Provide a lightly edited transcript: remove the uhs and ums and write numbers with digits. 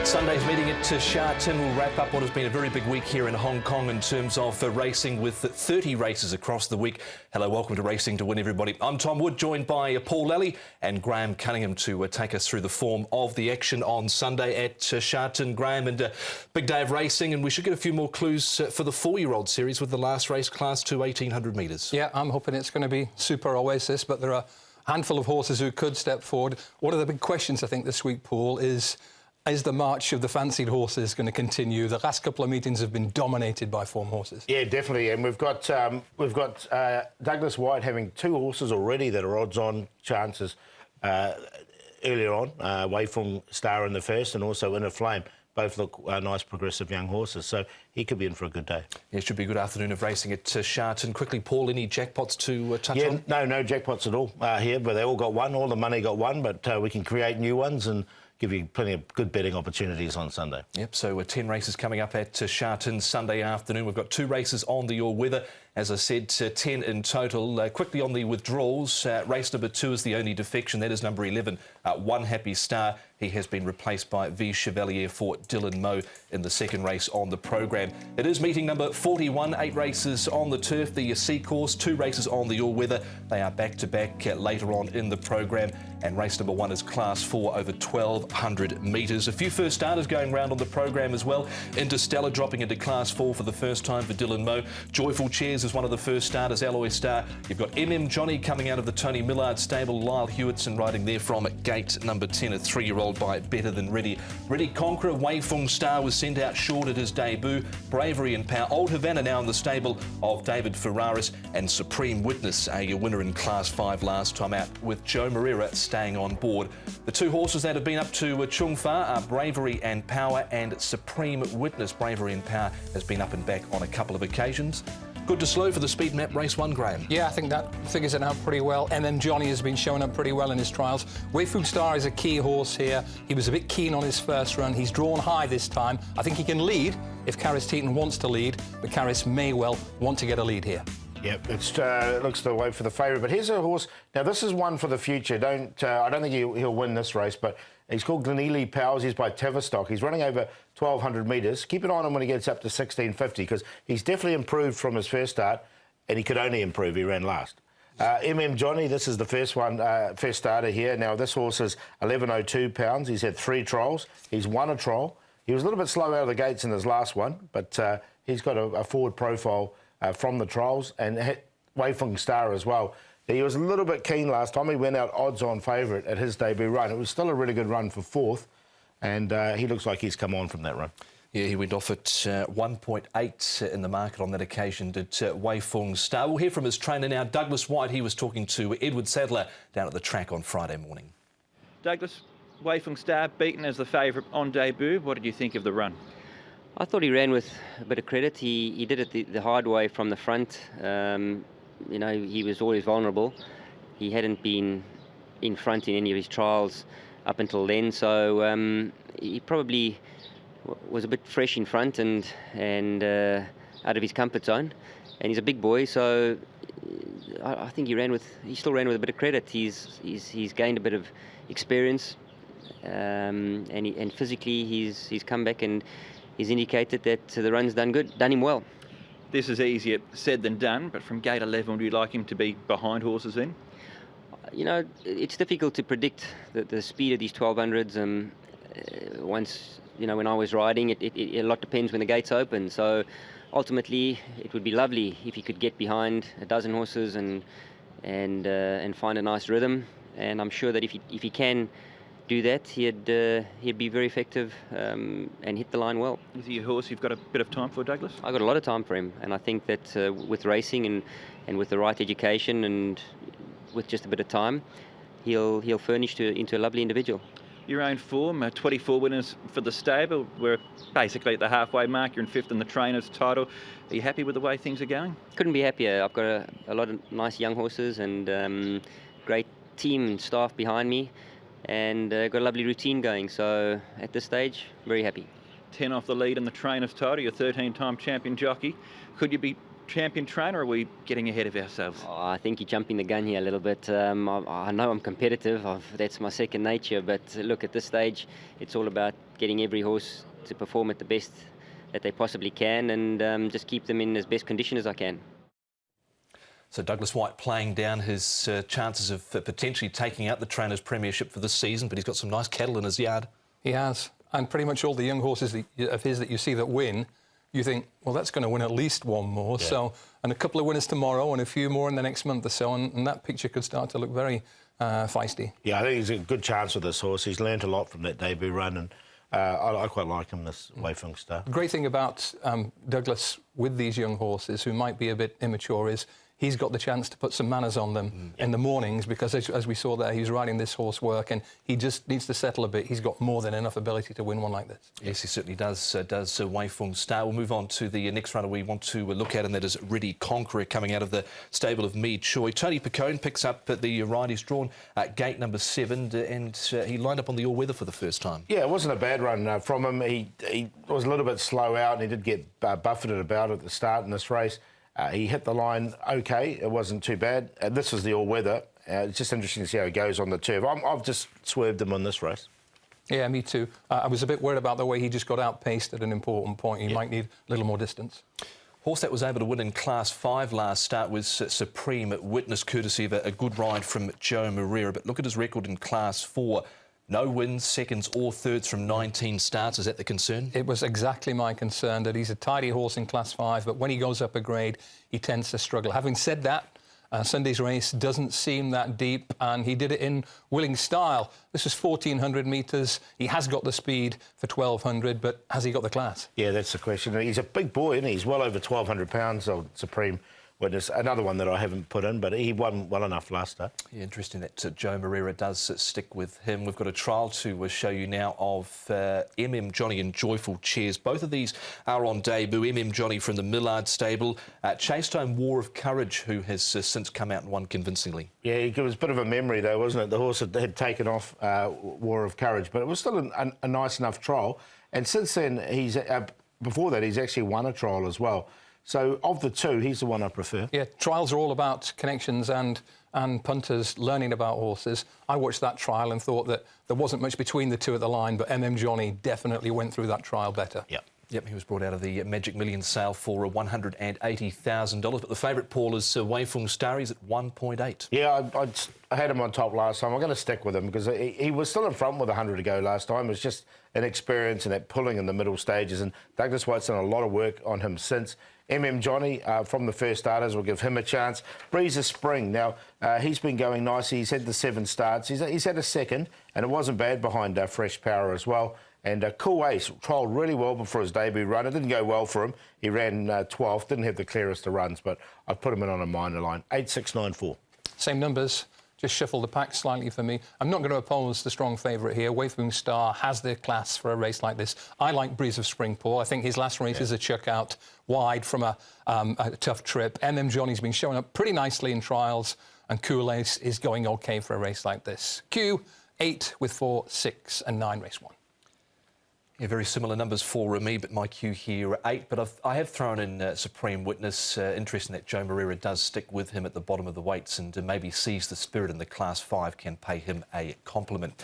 Sunday's meeting at Sha Tin will wrap up what has been a very big week here in Hong Kong in terms of racing, with 30 races across the week. Hello, welcome to Racing to Win, everybody. I'm Tom Wood, joined by Paul Lally and Graham Cunningham to take us through the form of the action on Sunday at Sha Tin. Graham, and big day of racing, and we should get a few more clues for the 4-year-old series with the last race, Class 2, 1,800 metres. Yeah, I'm hoping it's going to be Super Oasis, but there are a handful of horses who could step forward. One of the big questions, I think, this week, Paul, is the march of the fancied horses going to continue? The last couple of meetings have been dominated by form horses. Yeah, definitely. And we've got Douglas White having 2 horses already that are odds-on chances earlier on. Weifeng Star in the first, and also Inner Flame. Both look nice, progressive young horses, so he could be in for a good day. Yeah, it should be a good afternoon of racing at Sha Tin. Quickly, Paul, any jackpots to touch on? Yeah, no jackpots at all here, but they all got one. All the money got one, but we can create new ones and give you plenty of good betting opportunities on Sunday. Yep, so 10 races coming up at Sha Tin Sunday afternoon. We've got 2 races on the all-weather. As I said, 10 in total. Quickly on the withdrawals, race number 2 is the only defection. That is number 11, One Happy Star. He has been replaced by V Chevalier for Dylan Moe in the second race on the program. It is meeting number 41, 8 races on the turf, the C course, 2 races on the all-weather. They are back-to-back later on in the program. And race number 1 is Class 4 over 1,200 metres. A few first starters going round on the program as well. Interstellar dropping into Class 4 for the first time for Dylan Moe. Joyful Chairs is one of the first starters, Alloy Star. You've got Johnny coming out of the Tony Millard stable. Lyle Hewitson riding there from gate number 10, a 3-year-old by Better Than Ready. Ready Conqueror, Weifeng Star was sent out short at his debut. Bravery and Power. Old Havana now in the stable of David Ferraris, and Supreme Witness, a winner in Class 5 last time out, with Joe Moreira staying on board. The 2 horses that have been up to Chung Fa are Bravery and Power and Supreme Witness. Bravery and Power has been up and back on a couple of occasions. Good to slow for the speed map race 1, Graham. Yeah, I think that figures it out pretty well. And then Johnny has been showing up pretty well in his trials. Weifeng Star is a key horse here. He was a bit keen on his first run. He's drawn high this time. I think he can lead if Caris Teton wants to lead, but Caris may well want to get a lead here. Yep, it looks the way for the favourite. But here's a horse. Now, this is one for the future. I don't think he'll win this race, but he's called Glenealy Powers. He's by Tavistock. He's running over 1,200 metres. Keep an eye on him when he gets up to 1,650, because he's definitely improved from his first start, and he could only improve. He ran last. Johnny, this is the first starter here. Now, this horse is 1,102 pounds. He's had 3 trials. He's won a trial. He was a little bit slow out of the gates in his last one, but he's got a forward profile from the trials, and Weifeng Star as well. He was a little bit keen last time. He went out odds-on favourite at his debut run. It was still a really good run for 4th, and he looks like he's come on from that run. Yeah, he went off at 1.8 in the market on that occasion, did Weifeng Star. We'll hear from his trainer now, Douglas White. He was talking to Edward Sadler down at the track on Friday morning. Douglas, Weifeng Star beaten as the favourite on debut. What did you think of the run? I thought he ran with a bit of credit. He did it the hard way from the front. You know, he was always vulnerable. He hadn't been in front in any of his trials up until then, so he probably was a bit fresh in front and out of his comfort zone. And he's a big boy, so I think he still ran with a bit of credit. He's gained a bit of experience, and physically he's come back and he's indicated that the run's done him well. This is easier said than done, but from gate 11, would you like him to be behind horses then? You know, it's difficult to predict the speed of these 1200s. Once, you know, when I was riding, a lot depends when the gates open. So ultimately, it would be lovely if he could get behind a dozen horses and find a nice rhythm. And I'm sure that if he can do that, he'd be very effective and hit the line well. Is he a horse you've got a bit of time for, Douglas? I've got a lot of time for him, and I think that with racing and with the right education and with just a bit of time, he'll furnish into a lovely individual. Your own form, 24 winners for the stable. We're basically at the halfway mark. You're in 5th in the trainer's title. Are you happy with the way things are going? Couldn't be happier. I've got a lot of nice young horses and great team and staff behind me, and got a lovely routine going. So at this stage, very happy. 10 off the lead in the trainer's title. You're 13-time champion jockey. Could you be champion trainer, or are we getting ahead of ourselves? Oh, I think you're jumping the gun here a little bit. I know I'm competitive. That's my second nature. But look, at this stage, it's all about getting every horse to perform at the best that they possibly can, and just keep them in as best condition as I can. So Douglas White playing down his chances of potentially taking out the Trainers' Premiership for this season, but he's got some nice cattle in his yard. He has, and pretty much all the young horses of his that you see that win, you think, well, that's going to win at least one more. Yeah. So, and a couple of winners tomorrow and a few more in the next month or so, and that picture could start to look very feisty. Yeah, I think he's a good chance with this horse. He's learnt a lot from that debut run, and I quite like him, this Wei Feng Star. The great thing about Douglas with these young horses, who might be a bit immature, is he's got the chance to put some manners on them in the mornings, because as we saw there, he's riding this horse work, and he just needs to settle a bit. He's got more than enough ability to win one like this. Yes, he certainly does Wei Feng Star. We'll move on to the next runner we want to look at, and that is Ready Conqueror, coming out of the stable of Me Choi. Tony Picone picks up the ride. He's drawn gate number 7, and he lined up on the all-weather for the first time. Yeah, it wasn't a bad run from him. He was a little bit slow out, and he did get buffeted about at the start in this race. He hit the line okay. It wasn't too bad. This is the all-weather. It's just interesting to see how he goes on the turf. I've just swerved him on this race. Yeah, me too. I was a bit worried about the way he just got outpaced at an important point. He might need a little more distance. Horse that was able to win in Class 5 last start was Supreme Witness, courtesy of a good ride from Joe Moreira. But look at his record in Class 4. No wins, seconds or thirds from 19 starts. Is that the concern? It was exactly my concern, that he's a tidy horse in Class 5, but when he goes up a grade, he tends to struggle. Having said that, Sunday's race doesn't seem that deep, and he did it in willing style. This is 1,400 metres. He has got the speed for 1,200, but has he got the class? Yeah, that's the question. He's a big boy, isn't he? He's well over 1,200 pounds, old Supreme Witness. Another one that I haven't put in, but he won well enough last start. Yeah, interesting that Joe Moreira does stick with him. We've got a trial to show you now of MM Johnny and Joyful Cheers. Both of these are on debut. MM Johnny from the Millard stable. Chased home War of Courage, who has since come out and won convincingly. Yeah, it was a bit of a memory, though, wasn't it? The horse had taken off War of Courage, but it was still a nice enough trial. And since then, before that, he's actually won a trial as well. So, of the two, he's the one I prefer. Yeah, trials are all about connections and punters learning about horses. I watched that trial and thought that there wasn't much between the two at the line, but MM Johnny definitely went through that trial better. Yep, he was brought out of the Magic Millions sale for $180,000. But the favourite, Paul, is Wei Feng Star. He's at 1.8. Yeah, I had him on top last time. I'm going to stick with him because he was still in front with 100 to go last time. It was just inexperience and that pulling in the middle stages. And Douglas White's done a lot of work on him since. MM Johnny, from the first starters, will give him a chance. Breeze of Spring. Now, he's been going nicely. He's had the 7 starts. He's had a second, and it wasn't bad behind Fresh Power as well. And Cool Ace trialled really well before his debut run. It didn't go well for him. He ran 12th, didn't have the clearest of runs, but I've put him in on a minor line. 8, 6, 9, 4. Same numbers. Just shuffle the pack slightly for me. I'm not going to oppose the strong favourite here. Wei Feng Star has the class for a race like this. I like Breeze of Spring, Paul. I think his last race is a chuck out wide from a tough trip. MM Johnny's been showing up pretty nicely in trials, and Cool Ace is going OK for a race like this. Q, 8 with 4, 6 and 9, race 1. Yeah, very similar numbers for me, but my cue here are 8. But I have thrown in Supreme Witness. Interesting that Joe Moreira does stick with him at the bottom of the weights and maybe sees the spirit in the Class 5 can pay him a compliment.